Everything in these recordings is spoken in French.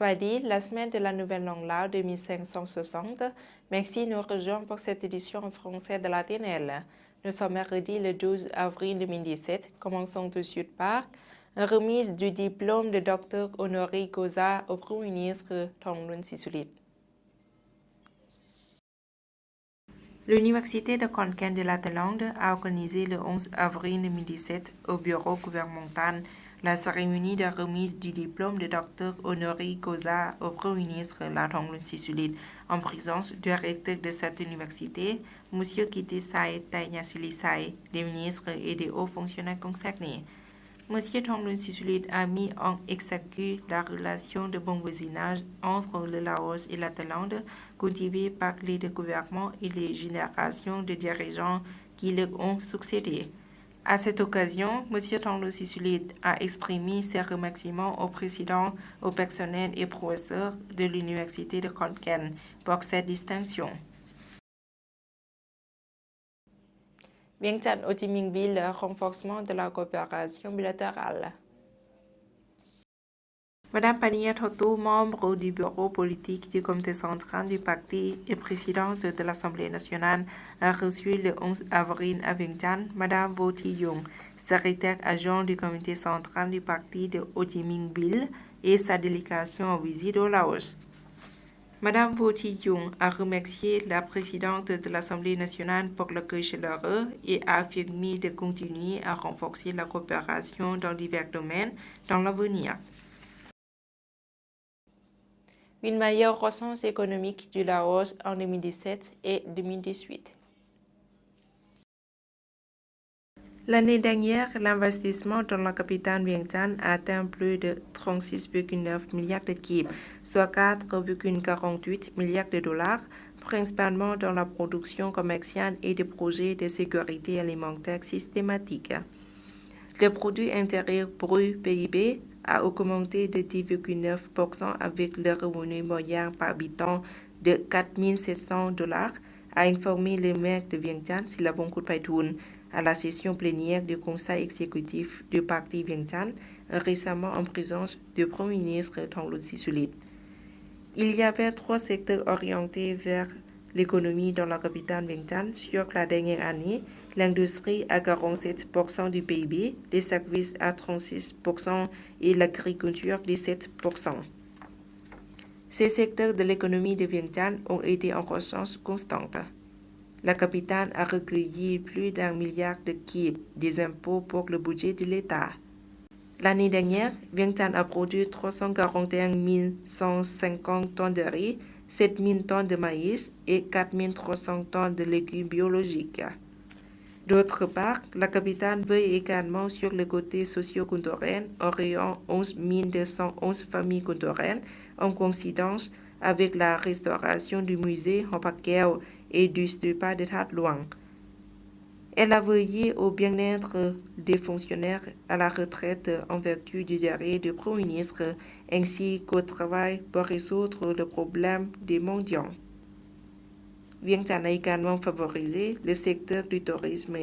Swadi, la semaine de la Nouvelle Langue Lao 2560. Merci de nous rejoindre pour cette édition en français de la TNL. Nous sommes mercredi le 12 avril 2017. Commençons tout de suite par une remise du diplôme de docteur honoris causa au Premier ministre Thongloun Sisoulith. L'Université de Khon Kaen de la Thaïlande a organisé le 11 avril 2017 au bureau gouvernemental la cérémonie de remise du diplôme de docteur honoris causa au Premier ministre Thongloun Sisoulith en présence du recteur de cette université, M. Kittisai Tainasilisai, des ministres et des hauts fonctionnaires concernés. M. Thongloun Sisoulith a mis en exergue la relation de bon voisinage entre le Laos et la Thaïlande, cultivée par les deux gouvernements et les générations de dirigeants qui leur ont succédé. À cette occasion, M. Thongloun Sisoulith a exprimé ses remerciements au président, au personnel et professeurs de l'Université de Khon Kaen pour cette distinction. Vientiane Ho Chi Minh Ville, renforcement de la coopération bilatérale. Madame Pania Thoto, membre du bureau politique du comité central du parti et présidente de l'Assemblée nationale, a reçu le 11 avril à Vientiane Madame Vo Thi Yung, secrétaire adjoint du comité central du parti de Ho Chi Minh Ville et sa délégation en visite au Laos. Madame Vo Thi Yung a remercié la présidente de l'Assemblée nationale pour l'accueil chaleureux et a affirmé de continuer à renforcer la coopération dans divers domaines dans l'avenir. Une meilleure croissance économique du Laos en 2017 et 2018. L'année dernière, l'investissement dans la capitale Vientiane a atteint plus de 36,9 milliards de kip, soit 4,48 milliards de dollars, principalement dans la production commerciale et des projets de sécurité alimentaire systématique. Le produit intérieur brut PIB a augmenté de 10,9% avec le revenu moyen par habitant de 4 700 $, a informé le maire de Vientiane, Silavonkut Paitoun, à la session plénière du conseil exécutif du parti Vientiane, récemment en présence du Premier ministre Thongloun Sisoulith. Il y avait 3 secteurs orientés vers l'économie dans la capitale Vientiane sur la dernière année: l'industrie à 47% du PIB, les services à 36% et l'agriculture à 17%. Ces secteurs de l'économie de Vientiane ont été en croissance constante. La capitale a recueilli plus d'1 milliard de kip des impôts pour le budget de l'État. L'année dernière, Vientiane a produit 341 150 tonnes de riz, 7 000 tonnes de maïs et 4 300 tonnes de légumes biologiques. D'autre part, la capitale veille également sur le côté socio-culturel en créant 11 211 familles culturelles en coïncidence avec la restauration du musée Hopakeo et du stupa de That Luang. Elle a veillé au bien-être des fonctionnaires à la retraite en vertu du décret du Premier ministre ainsi qu'au travail pour résoudre le problème des mendiants. Vientiane a également favorisé le secteur du tourisme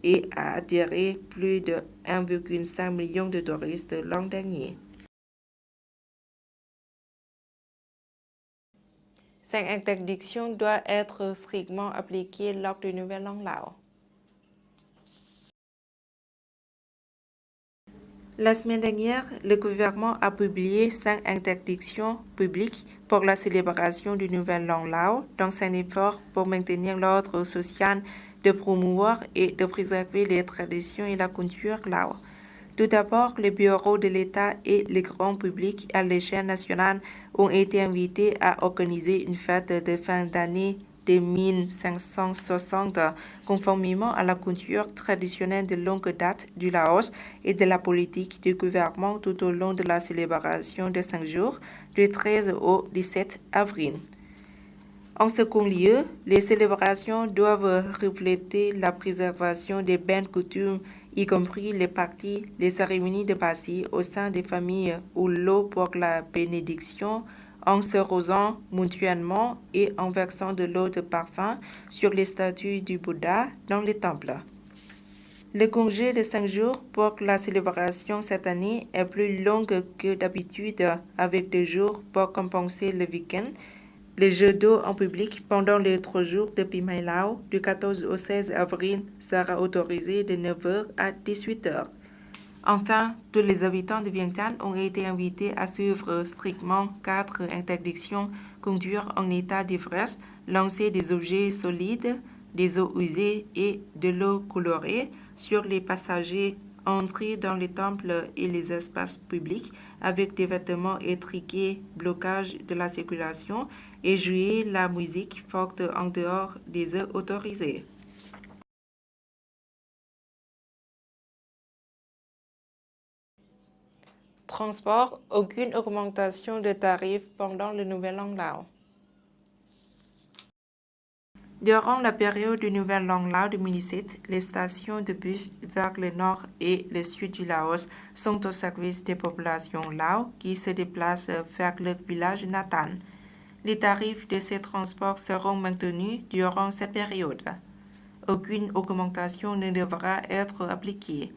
et a attiré plus de 1,5 million de touristes l'an dernier. 5 interdictions doivent être strictement appliquées lors du Nouvel An Lao. La semaine dernière, le gouvernement a publié 5 interdictions publiques pour la célébration du Nouvel An Lao dans un effort pour maintenir l'ordre social, de promouvoir et de préserver les traditions et la culture lao. Tout d'abord, les bureaux de l'État et le grand public à l'échelle nationale ont été invités à organiser une fête de fin d'année de 1560, conformément à la culture traditionnelle de longue date du Laos et de la politique du gouvernement tout au long de la célébration de 5 jours, du 13 au 17 avril. En second lieu, les célébrations doivent refléter la préservation des bonnes coutumes, y compris les parties, les cérémonies de basi au sein des familles ou l'eau pour la bénédiction, en s'arrosant mutuellement et en versant de l'eau de parfum sur les statues du Bouddha dans les temples. Le congé de 5 jours pour la célébration cette année est plus long que d'habitude, avec 2 jours pour compenser le week-end. Le jeu d'eau en public pendant les 3 jours de Pi Mai Lao, du 14 au 16 avril, sera autorisé de 9h à 18h. Enfin, tous les habitants de Vientiane ont été invités à suivre strictement 4 interdictions: conduire en état d'ivresse, lancer des objets solides, des eaux usées et de l'eau colorée sur les passagers, entrer dans les temples et les espaces publics avec des vêtements étriqués, blocage de la circulation et jouer la musique forte en dehors des heures autorisées. Transport, aucune augmentation de tarifs pendant le Nouvel An Lao. Durant la période du Nouvel An Lao 2017, les stations de bus vers le nord et le sud du Laos sont au service des populations Lao qui se déplacent vers leur village natal. Les tarifs de ces transports seront maintenus durant cette période. Aucune augmentation ne devra être appliquée.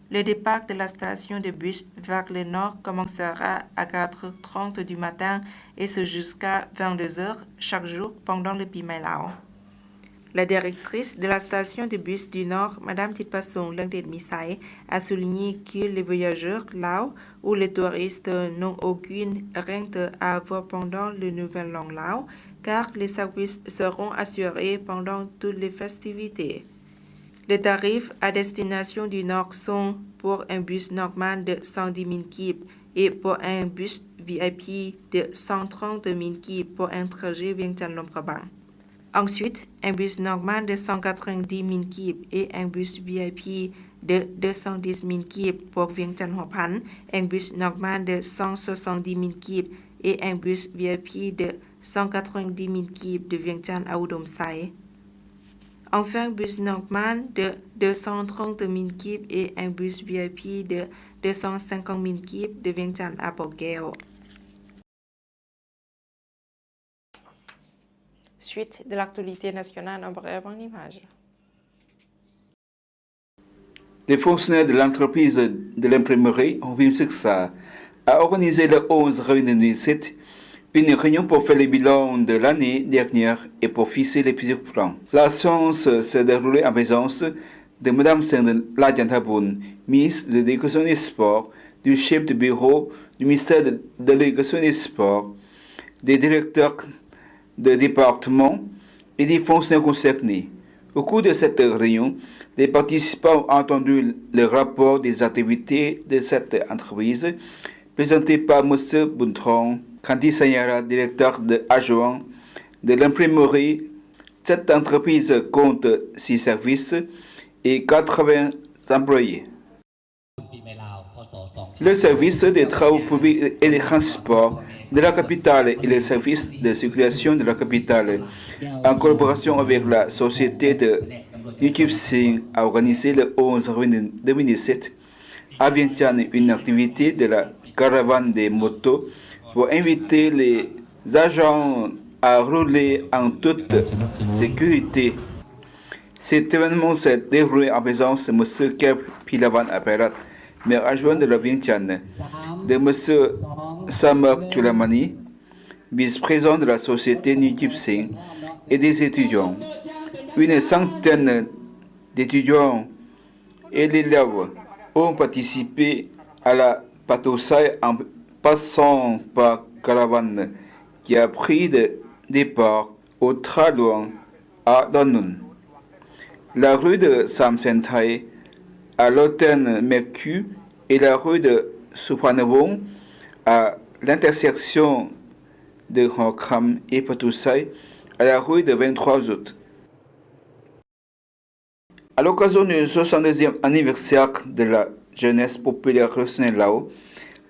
Le départ de la station de bus vers le nord commencera à 4h30 du matin et ce jusqu'à 22h chaque jour pendant le Pi Mai Lao. La directrice de la station de bus du Nord, Mme Thitpasong Lengdet-Misai, a souligné que les voyageurs Lao ou les touristes n'ont aucune rente à avoir pendant le Nouvel An Lao, car les services seront assurés pendant toutes les festivités. Les tarifs à destination du Nord sont pour un bus normal de 110 000 kip et pour un bus VIP de 130 000 kip pour un trajet Vientiane-Luang Prabang. Ensuite, un bus normal de 190 000 kip et un bus VIP de 210 000 kip pour Vientiane-Hoa Phan, un bus normal de 170 000 kip et un bus VIP de 190 000 kip de Vientiane à Udom Sai. Enfin, un bus normal de 230 000 kip et un bus VIP de 250 000 kip de Vientiane à Borgeo. Suite de l'actualité nationale en brève en images. Les fonctionnaires de l'entreprise de l'imprimerie Hongvim Siksa a organisé le 11 avril 2017 une réunion pour faire le bilan de l'année dernière et pour fixer les futurs plans. La séance s'est déroulée en présence de Mme Seng Ladiantaboun, ministre de l'Éducation et des Sports, du chef de bureau du ministère de l'Éducation et des Sports, des directeurs de département et des fonctionnaires concernés. Au cours de cette réunion, les participants ont entendu le rapport des activités de cette entreprise présenté par M. Buntrong Kanti Sanyara, directeur adjoint de l'imprimerie. Cette entreprise compte 6 services et 80 employés. Le service des travaux publics et des transports de la capitale et les services de circulation de la capitale, en collaboration avec la société de YouTube Sing, a organisé le 11 avril 2017 à Vientiane une activité de la caravane des motos pour inviter les agents à rouler en toute sécurité. Cet événement s'est déroulé en présence de M. Kep Pilavan Aperat, maire adjoint de la Vientiane, de M. Samak Chulamani, vice-président de la société YouTube Sing, et des étudiants. Une centaine d'étudiants et d'élèves ont participé à la Patoussaï en passant par caravane qui a pris le départ au Tralouan à Danun. La rue de Sam Senthai à l'hôtel Mercure et la rue de Suphanavong à l'intersection de Hokram et Patoussaï à la rue de 23 août. À l'occasion du 62e anniversaire de la jeunesse populaire traditionnelle Lao,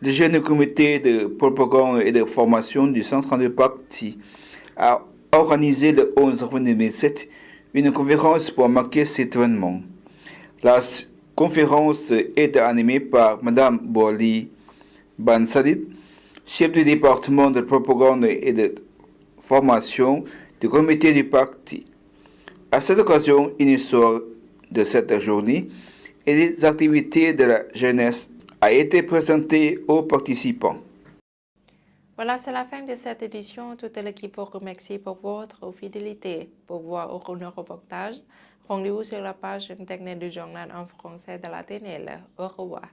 le jeune comité de propagande et de formation du 132 parti a organisé le 11 avril 2007 une conférence pour marquer cet événement. La conférence est animée par Mme Boali Bansadit, chef du département de propagande et de formation du comité du parti. À cette occasion, une histoire de cette journée et des activités de la jeunesse a été présentée aux participants. Voilà, c'est la fin de cette édition. Toute l'équipe vous remercie pour votre fidélité. Pour voir nos reportages, rendez-vous sur la page internet du journal en français de la TNL. Au revoir.